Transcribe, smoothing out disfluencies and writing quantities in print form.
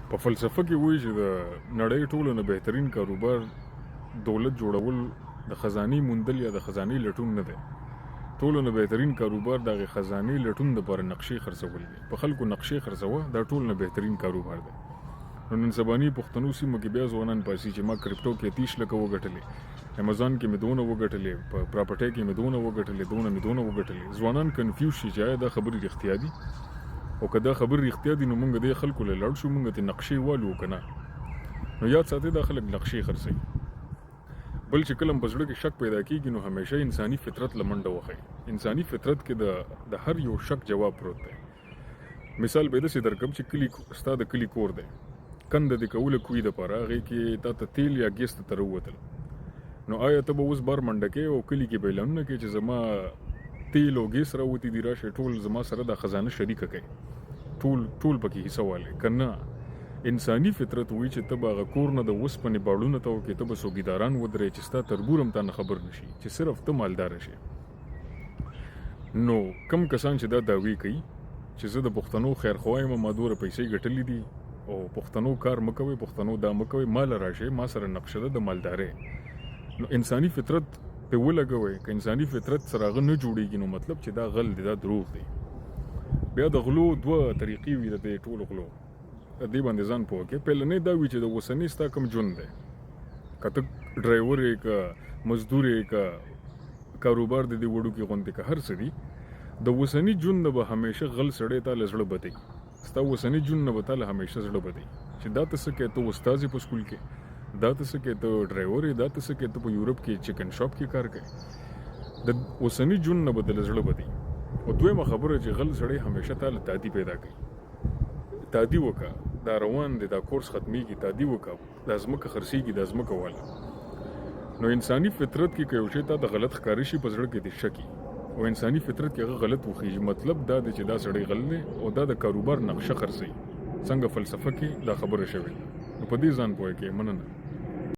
په فلسفه کې وایي چې د نړۍ ټولو نه بهترین کاروبار دولت جوړول د خزانې موندل یا د خزانې لټون نه دی. ټولو نه بهترین کاروبار د هغې خزانې لټون دپاره نقشې خرڅول دي. په خلکو نقشې خرڅوه دا ټول نه بهترین کاروبار دی. نو نن سباني پښتنو سیمو کې بیا ځوانان پاسي چې ما کرپټو کې 30 لکه وګټلې، امازون کې مې دونه وګټلې، په پراپرټۍ کې مې دونه وګټلې، دونه وګټلې. ځوانان کنفیوز شي چې آیا دا خبرې رښتیا دي او که دا خبرې رښتیا دي نو موږ دې خلکو له لړ شو، موږ ته نقشې والو که نه. نو یاد ساتئ دا خلک نقشې خرڅوي. بل چې کله په زړه کې شک پیدا کېږي نو همیشه انساني فطرت له منډه وښیي. انساني فطرت کې د هر یو شک جواب پروت دی. مثال به یې داسې درکړم چې کلي ستا د کلي کور دی، کنده دې کوله کوی دپاره، هغې کې تا ته تیل یا ګیس ته راووتل، نو آیا ته به اوس بار منډه کوې او کلي کې به اعلانونه کوې چې زما تیل او ګیس راوتي دي، راشئ ټول زما سره دا خزانه شریکه کوي، ټول پکې حصه والی که نه؟ انساني فطرت وایي چې ته به هغه کور نه د اوسپنې باړونه ته وکړې، ته به څوکیداران ودرې چې ستا تربور هم تا نه خبر نشي، چې صرف ته مالداره شې. نو کم کسان چې دا دعوې کوي چې زه د پښتنو خیرخوا یم، ما دومره پیسې ګټلې دي او پښتنو کار مه کوئ، پښتنو دا مه کوئ، ما له راشئ، ما سره نقشه ده د مالدارۍ. نو انساني فطرت پې ولګوئ. که انساني فطرت سره هغه نه جوړېږي نو مطلب چې دا غل دی، دا دروغ دی. بیا د غلو دوه طریقې وي د دې ټولو غلو، دې باندې ځان پوه کړې. پهلنی دا وي چې د اوسني ستا کوم ژوند دی، که ته ډرایور یې، که مزدور یې، که کاروبار د دې وړوکي غوندې، که هر څه دي، د اوسني ژوند نه به همیشه غل سړی تا له زړه بدوي. ستا اوسني ژوند نه به تا له همیشه زړه بدوي چې دا ته څه کوې، ته استاد یې په سکول کې، دا ته څه کوې، ته ډرایور یې، دا ته څه کوې، ته په یورپ کې چکن شاپ کې کار کوې. د اوسني ژوند نه به د له زړه بدوي. او دویمه خبره چې غل سړی همیشه تا له تادي پیدا کوي. تادي وکړه، دا روان دی، دا کورس ختمیږي، تادي وکړه، دا ځمکه خرڅېږي، دا ځمکه واله. نو انساني فطرت کې که یو شی تا ته غلط ښکاره شي په زړه کې دې شکي او انساني فطرت کې هغه غلط وخیږي، مطلب دا دی چې دا سړی غل دی او دا د کاروبار نقشه خرڅوي. څنګه فلسفه کې دا خبره شوې. نو په دې ځان پوه کړئ. مننه.